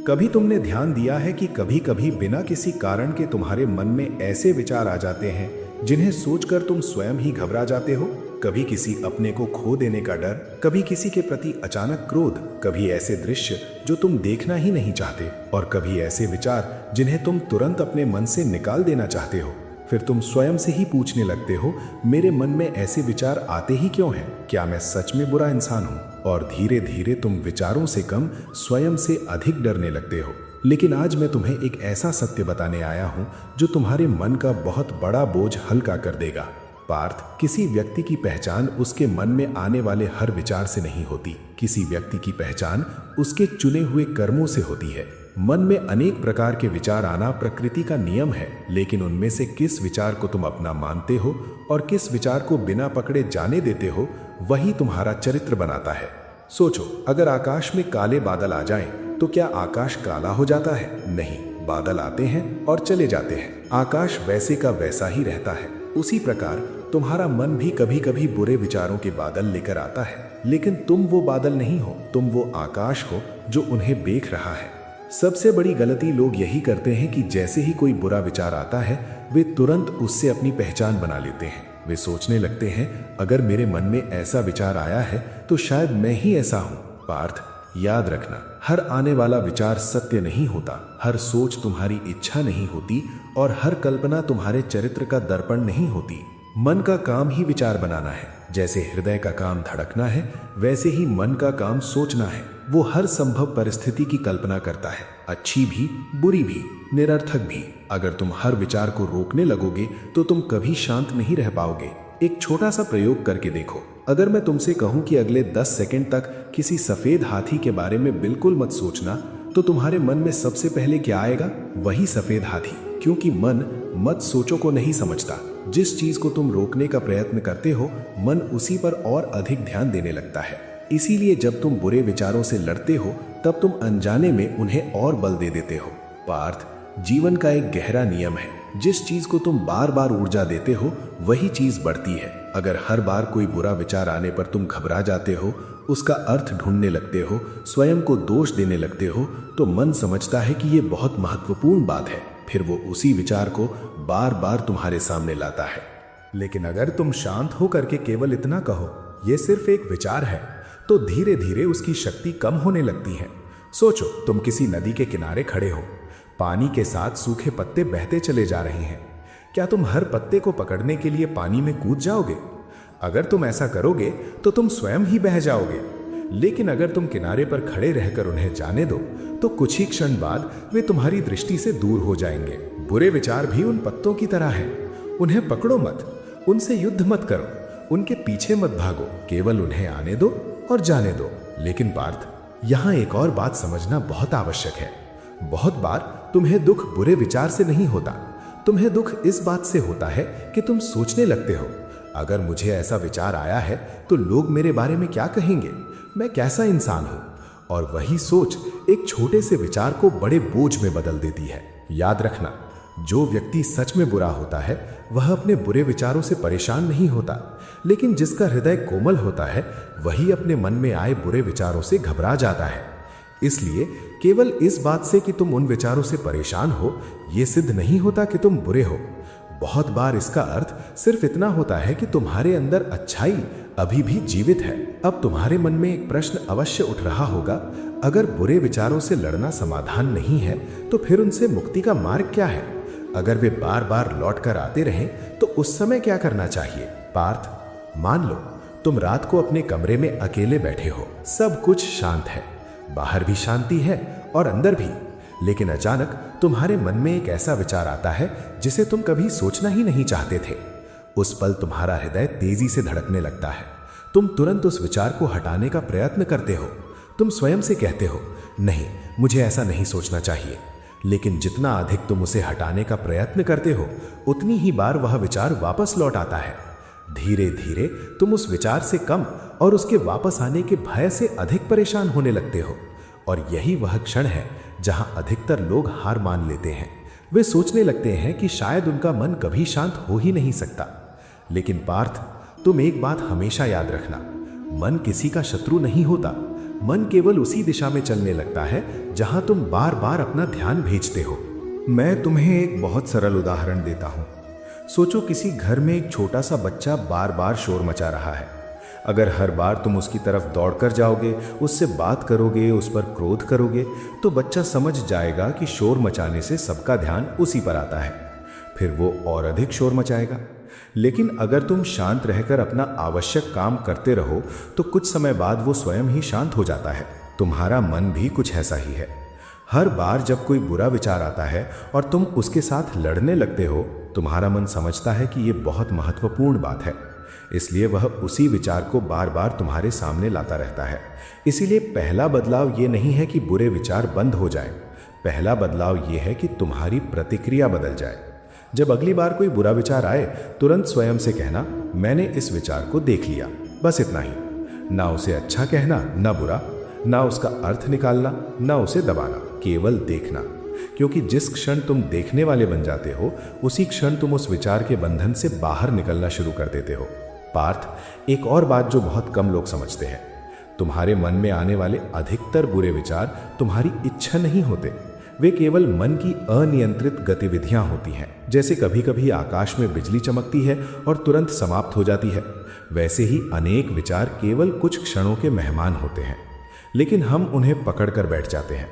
कभी तुमने ध्यान दिया है कि कभी कभी बिना किसी कारण के तुम्हारे मन में ऐसे विचार आ जाते हैं जिन्हें सोचकर तुम स्वयं ही घबरा जाते हो। कभी किसी अपने को खो देने का डर, कभी किसी के प्रति अचानक क्रोध, कभी ऐसे दृश्य जो तुम देखना ही नहीं चाहते, और कभी ऐसे विचार जिन्हें तुम तुरंत अपने मन से निकाल देना चाहते हो। फिर तुम स्वयं से ही पूछने लगते हो, मेरे मन में ऐसे विचार आते ही क्यों हैं? क्या मैं सच में बुरा इंसान हूँ? और धीरे धीरे तुम विचारों से कम स्वयं से अधिक डरने लगते हो। लेकिन आज मैं तुम्हें एक ऐसा सत्य बताने आया हूँ जो तुम्हारे मन का बहुत बड़ा बोझ हल्का कर देगा। पार्थ, किसी व्यक्ति की पहचान उसके मन में आने वाले हर विचार से नहीं होती। किसी व्यक्ति की पहचान उसके चुने हुए कर्मों से होती है। मन में अनेक प्रकार के विचार आना प्रकृति का नियम है, लेकिन उनमें से किस विचार को तुम अपना मानते हो और किस विचार को बिना पकड़े जाने देते हो, वही तुम्हारा चरित्र बनाता है। सोचो, अगर आकाश में काले बादल आ जाएं, तो क्या आकाश काला हो जाता है? नहीं, बादल आते हैं और चले जाते हैं। आकाश वैसे का वैसा ही रहता है। उसी प्रकार तुम्हारा मन भी कभी कभी बुरे विचारों के बादल लेकर आता है, लेकिन तुम वो बादल नहीं हो, तुम वो आकाश हो जो उन्हें देख रहा है। सबसे बड़ी गलती लोग यही करते हैं कि जैसे ही कोई बुरा विचार आता है, वे तुरंत उससे अपनी पहचान बना लेते हैं। वे सोचने लगते हैं, अगर मेरे मन में ऐसा विचार आया है तो शायद मैं ही ऐसा हूँ। पार्थ, याद रखना, हर आने वाला विचार सत्य नहीं होता, हर सोच तुम्हारी इच्छा नहीं होती, और हर कल्पना तुम्हारे चरित्र का दर्पण नहीं होती। मन का काम ही विचार बनाना है। जैसे हृदय का काम धड़कना है, वैसे ही मन का काम सोचना है। वो हर संभव परिस्थिति की कल्पना करता है, अच्छी भी, बुरी भी, निरर्थक भी। अगर तुम हर विचार को रोकने लगोगे तो तुम कभी शांत नहीं रह पाओगे। एक छोटा सा प्रयोग करके देखो। अगर मैं तुमसे कहूं कि अगले 10 सेकंड तक किसी सफेद हाथी के बारे में बिल्कुल मत सोचना, तो तुम्हारे मन में सबसे पहले क्या आएगा? वही सफेद हाथी। क्योंकि मन मत सोचो को नहीं समझता। जिस चीज को तुम रोकने का प्रयत्न करते हो, मन उसी पर और अधिक ध्यान देने लगता है। इसीलिए जब तुम बुरे विचारों से लड़ते हो, तब तुम अनजाने में उन्हें और बल दे देते हो। पार्थ, जीवन का एक गहरा नियम है, जिस चीज को तुम बार बार ऊर्जा देते हो, वही चीज बढ़ती है। अगर हर बार कोई बुरा विचार आने पर तुम घबरा जाते हो, उसका अर्थ ढूंढने लगते हो, स्वयं को दोष देने लगते हो, तो मन समझता है कि ये बहुत महत्वपूर्ण बात है। फिर वो उसी विचार को बार बार तुम्हारे सामने लाता है। लेकिन अगर तुम शांत होकर के केवल इतना कहो, ये सिर्फ एक विचार है, तो धीरे धीरे उसकी शक्ति कम होने लगती है। सोचो, तुम किसी नदी के किनारे खड़े हो, पानी के साथ सूखे पत्ते बहते चले जा रहे हैं। क्या तुम हर पत्ते को पकड़ने के लिए पानी में कूद जाओगे? अगर तुम ऐसा करोगे तो तुम स्वयं ही बह जाओगे। लेकिन अगर तुम किनारे पर खड़े रहकर उन्हें जाने दो, तो कुछ ही क्षण बाद वे तुम्हारी दृष्टि से दूर हो जाएंगे। बुरे विचार भी उन पत्तों की तरह हैं। उन्हें पकड़ो मत, उनसे युद्ध मत करो, उनके पीछे मत भागो, केवल उन्हें आने दो और जाने दो। लेकिन पार्थ, यहाँ एक और बात समझना बहुत आवश्यक है। बहुत बार तुम्हें दुख बुरे विचार से नहीं होता, तुम्हें दुख इस बात से होता है कि तुम सोचने लगते हो, अगर मुझे ऐसा विचार आया है तो लोग मेरे बारे में क्या कहेंगे, मैं कैसा इंसान हूँ। और वही सोच एक छोटे से विचार को बड़े बोझ में बदल देती है। याद रखना, जो व्यक्ति सच में बुरा होता है, वह अपने बुरे विचारों से परेशान नहीं होता, लेकिन जिसका हृदय कोमल होता है, वही अपने मन में आए बुरे विचारों से घबरा जाता है। इसलिए केवल इस बात से कि तुम उन विचारों से परेशान हो, ये सिद्ध नहीं होता कि तुम बुरे हो। बहुत बार इसका अर्थ सिर्फ इतना होता है कि तुम्हारे अंदर अच्छाई अभी भी जीवित है। अब तुम्हारे मन में एक प्रश्न अवश्य उठ रहा होगा, अगर बुरे विचारों से लड़ना समाधान नहीं है, तो फिर उनसे मुक्ति का मार्ग क्या है? अगर वे बार बार लौट कर आते रहें, तो उस समय क्या करना चाहिए? पार्थ, मान लो तुम रात को अपने कमरे में अकेले बैठे हो, सब कुछ शांत है, बाहर भी शांति है और अंदर भी। लेकिन अचानक तुम्हारे मन में एक ऐसा विचार आता है जिसे तुम कभी सोचना ही नहीं चाहते थे। उस पल तुम्हारा हृदय तेजी से धड़कने लगता है। तुम तुरंत उस विचार को हटाने का प्रयत्न करते हो। तुम स्वयं से कहते हो, नहीं, मुझे ऐसा नहीं सोचना चाहिए। लेकिन जितना अधिक तुम उसे हटाने का प्रयत्न करते हो, उतनी ही बार वह विचार वापस लौट आता है। धीरे धीरे तुम उस विचार से कम और उसके वापस आने के भय से अधिक परेशान होने लगते हो। और यही वह क्षण है जहां अधिकतर लोग हार मान लेते हैं। वे सोचने लगते हैं कि शायद उनका मन कभी शांत हो ही नहीं सकता। लेकिन पार्थ, तुम एक बात हमेशा याद रखना, मन किसी का शत्रु नहीं होता, मन केवल उसी दिशा में चलने लगता है जहां तुम बार बार अपना ध्यान भेजते हो। मैं तुम्हें एक बहुत सरल उदाहरण देता हूं। सोचो किसी घर में एक छोटा सा बच्चा बार बार शोर मचा रहा है। अगर हर बार तुम उसकी तरफ दौड़कर जाओगे, उससे बात करोगे, उस पर क्रोध करोगे, तो बच्चा समझ जाएगा कि शोर मचाने से सबका ध्यान उसी पर आता है। फिर वो और अधिक शोर मचाएगा। लेकिन अगर तुम शांत रहकर अपना आवश्यक काम करते रहो तो कुछ समय बाद वो स्वयं ही शांत हो जाता है। तुम्हारा मन भी कुछ ऐसा ही है। हर बार जब कोई बुरा विचार आता है और तुम उसके साथ लड़ने लगते हो, तुम्हारा मन समझता है कि ये बहुत महत्वपूर्ण बात है, इसलिए वह उसी विचार को बार बार तुम्हारे सामने लाता रहता है। इसीलिए पहला बदलाव ये नहीं है कि बुरे विचार बंद हो जाए, पहला बदलाव ये है कि तुम्हारी प्रतिक्रिया बदल जाए। जब अगली बार कोई बुरा विचार आए, तुरंत स्वयं से कहना, मैंने इस विचार को देख लिया, बस इतना ही। ना उसे अच्छा कहना, ना बुरा, ना उसका अर्थ निकालना, ना उसे दबाना, केवल देखना। क्योंकि जिस क्षण तुम देखने वाले बन जाते हो, उसी क्षण तुम उस विचार के बंधन से बाहर निकलना शुरू कर देते हो। पार्थ, एक और बात जो बहुत कम लोग समझते हैं, तुम्हारे मन में आने वाले अधिकतर बुरे विचार तुम्हारी इच्छा नहीं होते, वे केवल मन की अनियंत्रित गतिविधियां होती हैं। जैसे कभी कभी आकाश में बिजली चमकती है और तुरंत समाप्त हो जाती है, वैसे ही अनेक विचार केवल कुछ क्षणों के मेहमान होते हैं, लेकिन हम उन्हें पकड़ कर बैठ जाते हैं।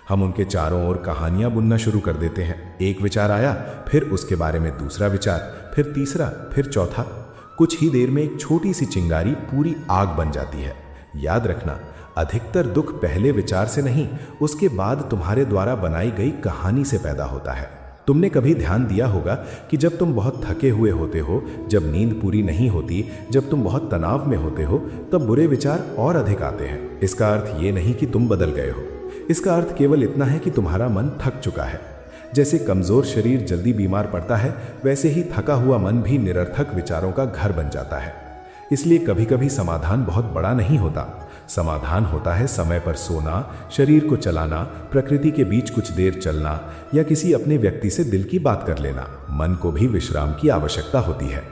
हम उनके चारों ओर कहानियां बुनना शुरू कर देते हैं। एक विचार आया, फिर उसके बारे में दूसरा विचार, फिर तीसरा, फिर चौथा। कुछ ही देर में एक छोटी सी चिंगारी पूरी आग बन जाती है। याद रखना, अधिकतर दुख पहले विचार से नहीं, उसके बाद तुम्हारे द्वारा बनाई गई कहानी से पैदा होता है। तुमने कभी ध्यान दिया होगा कि जब तुम बहुत थके हुए होते हो, जब नींद पूरी नहीं होती, जब तुम बहुत तनाव में होते हो, तब बुरे विचार और अधिक आते हैं। इसका अर्थ ये नहीं कि तुम बदल गए हो, इसका अर्थ केवल इतना है कि तुम्हारा मन थक चुका है। जैसे कमजोर शरीर जल्दी बीमार पड़ता है, वैसे ही थका हुआ मन भी निरर्थक विचारों का घर बन जाता है। इसलिए कभी कभी समाधान बहुत बड़ा नहीं होता। समाधान होता है समय पर सोना, शरीर को चलाना, प्रकृति के बीच कुछ देर चलना, या किसी अपने व्यक्ति से दिल की बात कर लेना। मन को भी विश्राम की आवश्यकता होती है।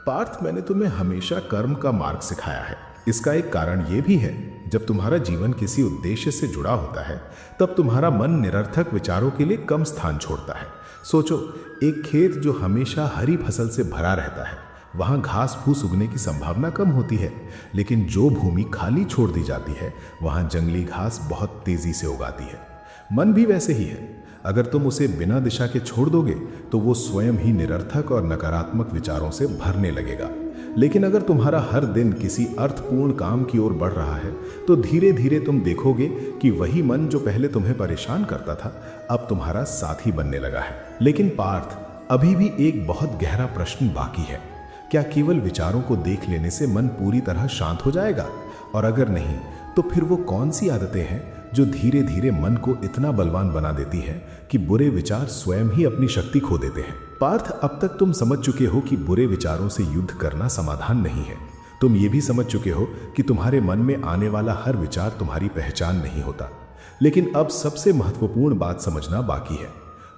पार्थ, मैंने तुम्हें हमेशा कर्म का मार्ग सिखाया है। इसका एक कारण यह भी है, जब तुम्हारा जीवन किसी उद्देश्य से जुड़ा होता है, तब तुम्हारा मन निरर्थक विचारों के लिए कम स्थान छोड़ता है। सोचो, एक खेत जो हमेशा हरी फसल से भरा रहता है, वहां घास फूस उगने की संभावना कम होती है, लेकिन जो भूमि खाली छोड़ दी जाती है, वहां जंगली घास बहुत तेजी से उगाती है। मन भी वैसे ही है। अगर तुम उसे बिना दिशा के छोड़ दोगे तो वो स्वयं ही निरर्थक और नकारात्मक विचारों से भरने लगेगा। लेकिन अगर तुम्हारा हर दिन किसी अर्थपूर्ण काम की ओर बढ़ रहा है, तो धीरे धीरे तुम देखोगे कि वही मन जो पहले तुम्हें परेशान करता था, अब तुम्हारा साथी बनने लगा है। लेकिन पार्थ, अभी भी एक बहुत गहरा प्रश्न बाकी है। क्या केवल विचारों को देख लेने से मन पूरी तरह शांत हो जाएगा? और अगर नहीं, तो फिर वो कौन सी आदतें हैं जो धीरे धीरे मन को इतना बलवान बना देती है कि बुरे विचार स्वयं ही अपनी शक्ति खो देते हैं? पार्थ, अब तक तुम समझ चुके हो कि बुरे विचारों से युद्ध करना समाधान नहीं है। तुम ये भी समझ चुके हो कि तुम्हारे मन में आने वाला हर विचार तुम्हारी पहचान नहीं होता। लेकिन अब सबसे महत्वपूर्ण बात समझना बाकी है।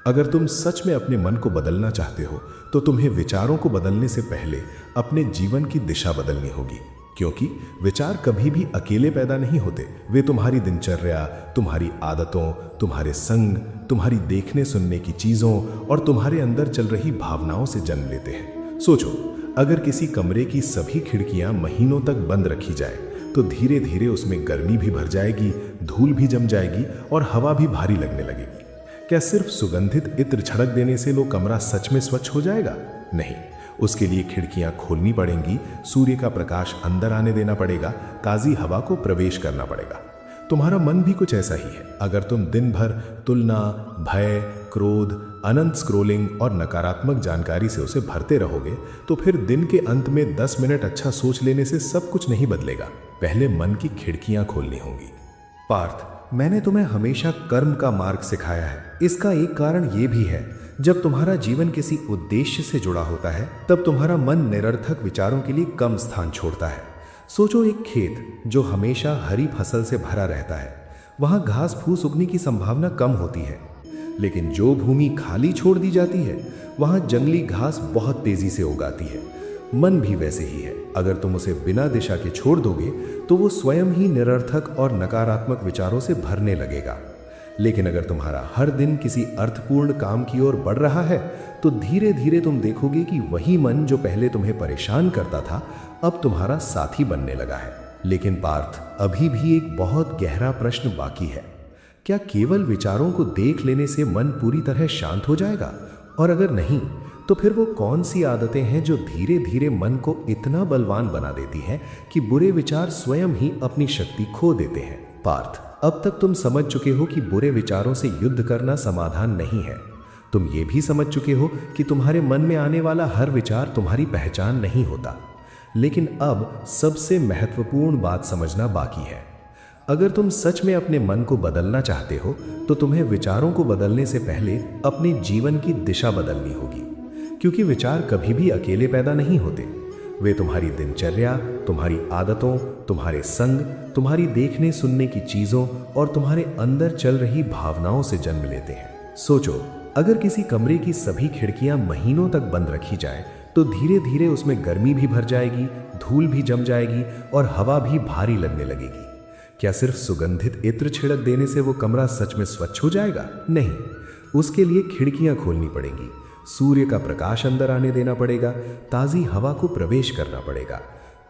अगर तुम सच में अपने मन को बदलना चाहते हो, तो तुम्हें विचारों को बदलने से पहले अपने जीवन की दिशा बदलनी होगी। क्योंकि विचार कभी भी अकेले पैदा नहीं होते। वे तुम्हारी दिनचर्या, तुम्हारी आदतों, तुम्हारे संग, तुम्हारी देखने सुनने की चीज़ों और तुम्हारे अंदर चल रही भावनाओं से जन्म लेते हैं। सोचो, अगर किसी कमरे की सभी खिड़कियां महीनों तक बंद रखी जाए, तो धीरे धीरे उसमें गर्मी भी भर जाएगी, धूल भी जम जाएगी और हवा भी भारी लगने लगेगी। क्या सिर्फ सुगंधित इत्र छिड़क देने से वो कमरा सच में स्वच्छ हो जाएगा? नहीं, उसके लिए खिड़कियां खोलनी पड़ेंगी, सूर्य का प्रकाश अंदर आने देना पड़ेगा, ताज़ी हवा को प्रवेश करना पड़ेगा। तुम्हारा मन भी कुछ ऐसा ही है। अगर तुम दिन भर तुलना, भय, क्रोध, अनंत स्क्रोलिंग और नकारात्मक जानकारी से उसे भरते रहोगे, तो फिर दिन के अंत में 10 मिनट अच्छा सोच लेने से सब कुछ नहीं बदलेगा। पहले मन की खिड़कियां खोलनी होंगी। पार्थ, मैंने तुम्हें हमेशा कर्म का मार्ग सिखाया है। इसका एक कारण ये भी है, जब तुम्हारा जीवन किसी उद्देश्य से जुड़ा होता है, तब तुम्हारा मन निरर्थक विचारों के लिए कम स्थान छोड़ता है। सोचो, एक खेत जो हमेशा हरी फसल से भरा रहता है, वहां घास फूस उगने की संभावना कम होती है। लेकिन जो भूमि खाली छोड़ दी जाती है, वहां जंगली घास बहुत तेजी से उगाती है। मन भी वैसे ही है। अगर तुम उसे बिना दिशा के छोड़ दोगे तो वो स्वयं ही निरर्थक और नकारात्मक विचारों से भरने लगेगा। लेकिन अगर तुम्हारा हर दिन किसी अर्थपूर्ण काम की ओर बढ़ रहा है तो धीरे धीरे तुम देखोगे कि वही मन जो पहले तुम्हें परेशान करता था अब तुम्हारा साथी बनने लगा है। लेकिन पार्थ, अभी भी एक बहुत गहरा प्रश्न बाकी है। क्या केवल विचारों को देख लेने से मन पूरी तरह शांत हो जाएगा? और अगर नहीं तो फिर वो कौन सी आदतें हैं जो धीरे धीरे मन को इतना बलवान बना देती हैं कि बुरे विचार स्वयं ही अपनी शक्ति खो देते हैं? पार्थ, अब तक तुम समझ चुके हो कि बुरे विचारों से युद्ध करना समाधान नहीं है। तुम ये भी समझ चुके हो कि तुम्हारे मन में आने वाला हर विचार तुम्हारी पहचान नहीं होता। लेकिन अब सबसे महत्वपूर्ण बात समझना बाकी है। अगर तुम सच में अपने मन को बदलना चाहते हो तो तुम्हें विचारों को बदलने से पहले अपने जीवन की दिशा बदलनी होगी। क्योंकि विचार कभी भी अकेले पैदा नहीं होते। वे तुम्हारी दिनचर्या, तुम्हारी आदतों, तुम्हारे संग, तुम्हारी देखने सुनने की चीजों और तुम्हारे अंदर चल रही भावनाओं से जन्म लेते हैं। सोचो, अगर किसी कमरे की सभी खिड़कियां महीनों तक बंद रखी जाए तो धीरे धीरे उसमें गर्मी भी भर जाएगी, धूल भी जम जाएगी और हवा भी भारी लगने लगेगी। क्या सिर्फ सुगंधित इत्र छिड़क देने से वो कमरा सच में स्वच्छ हो जाएगा? नहीं, उसके लिए खिड़कियां खोलनी पड़ेंगी, सूर्य का प्रकाश अंदर आने देना पड़ेगा, ताज़ी हवा को प्रवेश करना पड़ेगा।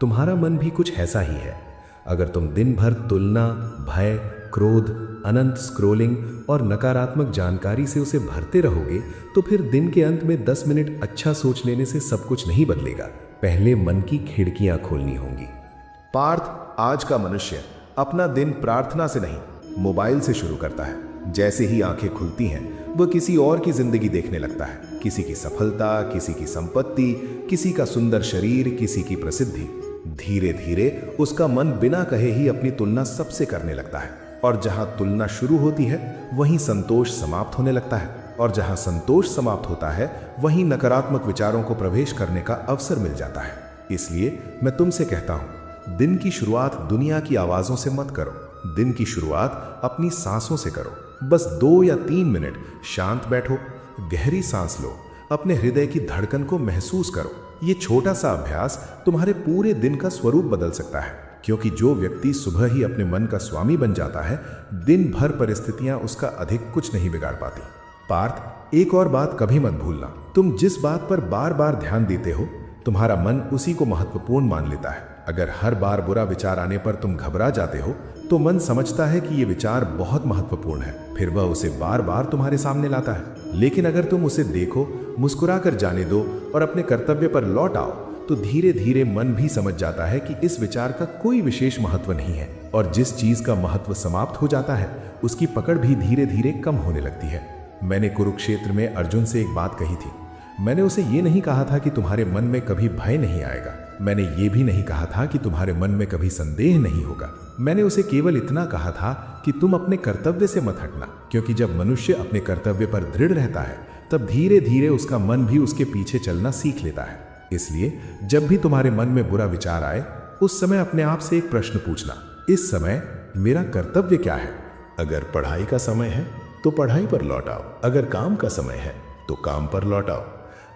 तुम्हारा मन भी कुछ ऐसा ही है। अगर तुम दिन भर तुलना, भय, क्रोध, अनंत स्क्रोलिंग और नकारात्मक जानकारी से उसे भरते रहोगे तो फिर दिन के अंत में 10 मिनट अच्छा सोच लेने से सब कुछ नहीं बदलेगा। पहले मन की खिड़कियां खोलनी होंगी। पार्थ, आज का मनुष्य अपना दिन प्रार्थना से नहीं, मोबाइल से शुरू करता है। जैसे ही आंखें खुलती हैं वह किसी और की जिंदगी देखने लगता है। किसी की सफलता, किसी की संपत्ति, किसी का सुंदर शरीर, किसी की प्रसिद्धि। धीरे धीरे उसका मन बिना कहे ही अपनी तुलना सबसे करने लगता है। और जहां तुलना शुरू होती है वहीं संतोष समाप्त होने लगता है। और जहां संतोष समाप्त होता है वहीं नकारात्मक विचारों को प्रवेश करने का अवसर मिल जाता है। इसलिए मैं तुमसे कहता हूं, दिन की शुरुआत दुनिया की आवाजों से मत करो। दिन की शुरुआत अपनी सांसों से करो। बस 2 या 3 मिनट शांत बैठो, गहरी सांस लो, अपने हृदय की धड़कन को महसूस करो। ये छोटा सा अभ्यास तुम्हारे पूरे दिन का स्वरूप बदल सकता है। क्योंकि जो व्यक्ति सुबह ही अपने मन का स्वामी बन जाता है, दिन भर परिस्थितियां उसका अधिक कुछ नहीं बिगाड़ पाती। पार्थ, एक और बात कभी मत भूलना, तुम जिस बात पर बार बार ध्यान देते हो तुम्हारा मन उसी को महत्वपूर्ण मान लेता है। अगर हर बार बुरा विचार आने पर तुम घबरा जाते हो तो मन समझता है कि ये विचार बहुत महत्वपूर्ण है, फिर वह उसे बार बार तुम्हारे सामने लाता है। लेकिन अगर तुम उसे देखो, मुस्कुरा कर जाने दो और अपने कर्तव्य पर लौट आओ तो धीरे धीरे मन भी समझ जाता है कि इस विचार का कोई विशेष महत्व नहीं है। और जिस चीज का महत्व समाप्त हो जाता है उसकी पकड़ भी धीरे धीरे कम होने लगती है। मैंने कुरुक्षेत्र में अर्जुन से एक बात कही थी। मैंने उसे ये नहीं कहा था कि तुम्हारे मन में कभी भय नहीं आएगा। मैंने ये भी नहीं कहा था कि तुम्हारे मन में कभी संदेह नहीं होगा। मैंने उसे केवल इतना कहा था कि तुम अपने कर्तव्य से मत हटना। क्योंकि जब मनुष्य अपने कर्तव्य पर दृढ़ रहता है तब धीरे धीरे उसका मन भी उसके पीछे चलना सीख लेता है। इसलिए जब भी तुम्हारे मन में बुरा विचार आए उस समय अपने आप से एक प्रश्न पूछना, इस समय मेरा कर्तव्य क्या है? अगर पढ़ाई का समय है तो पढ़ाई पर लौट आओ। अगर काम का समय है तो काम पर लौट आओ।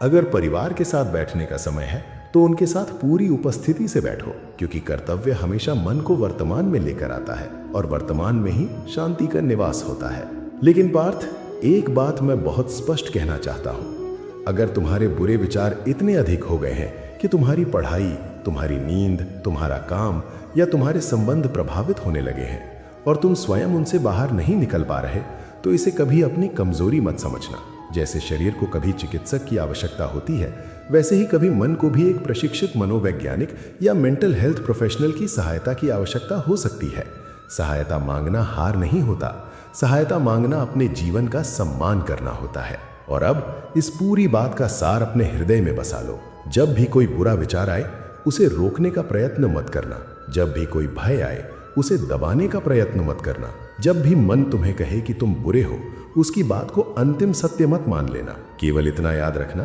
अगर परिवार के साथ बैठने का समय है तो उनके साथ पूरी उपस्थिति से बैठो। क्योंकि कर्तव्य हमेशा मन को वर्तमान में लेकर आता है और वर्तमान में ही शांति का निवास होता है। लेकिन पार्थ, एक बात मैं बहुत स्पष्ट कहना चाहता हूं। अगर तुम्हारे बुरे विचार इतने अधिक हो गए हैं कि तुम्हारी पढ़ाई, तुम्हारी नींद, तुम्हारा काम या तुम्हारे संबंध प्रभावित होने लगे हैं और तुम स्वयं उनसे बाहर नहीं निकल पा रहे, तो इसे कभी अपनी कमजोरी मत समझना। जैसे शरीर को कभी चिकित्सक की आवश्यकता होती है, वैसे ही कभी मन को भी एक प्रशिक्षित मनोवैज्ञानिक या मेंटल हेल्थ प्रोफेशनल की सहायता की आवश्यकता हो सकती है। सहायता मांगना हार नहीं होता, सहायता मांगना अपने जीवन का सम्मान करना होता है। और अब इस पूरी बात का सार अपने हृदय में बसा लो। जब भी कोई बुरा विचार आए उसे रोकने का प्रयत्न मत करना। जब भी कोई भय आए उसे दबाने का प्रयत्न मत करना। जब भी मन तुम्हें कहे कि तुम बुरे हो, उसकी बात को अंतिम सत्य मत मान लेना। केवल इतना याद रखना,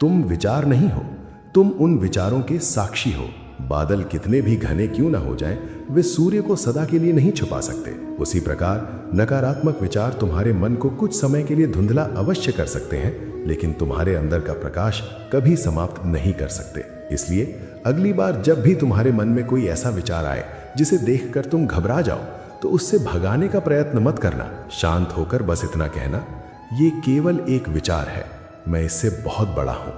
तुम विचार नहीं हो, तुम उन विचारों के साक्षी हो। बादल कितने भी घने क्यों ना हो जाएं, वे सूर्य को सदा के लिए नहीं छुपा सकते। उसी प्रकार नकारात्मक विचार तुम्हारे मन को कुछ समय के लिए धुंधला अवश्य कर सकते हैं, लेकिन तुम्हारे अंदर का प्रकाश कभी समाप्त नहीं कर सकते। इसलिए अगली बार जब भी तुम्हारे मन में कोई ऐसा विचार आए जिसे देखकर तुम घबरा जाओ, तो उससे भगाने का प्रयत्न मत करना। शांत होकर बस इतना कहना, ये केवल एक विचार है, मैं इससे बहुत बड़ा हूं।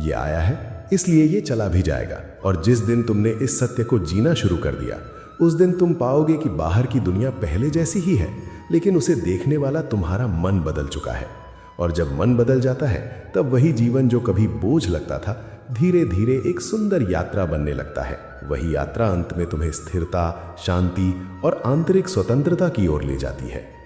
ये आया है इसलिए ये चला भी जाएगा। और जिस दिन तुमने इस सत्य को जीना शुरू कर दिया, उस दिन तुम पाओगे कि बाहर की दुनिया पहले जैसी ही है, लेकिन उसे देखने वाला तुम्हारा मन बदल चुका है। और जब मन बदल जाता है, तब वही जीवन जो कभी बोझ लगता था, धीरे धीरे एक सुंदर यात्रा बनने लगता है। वही यात्रा अंत में तुम्हें स्थिरता, शांति और आंतरिक स्वतंत्रता की ओर ले जाती है।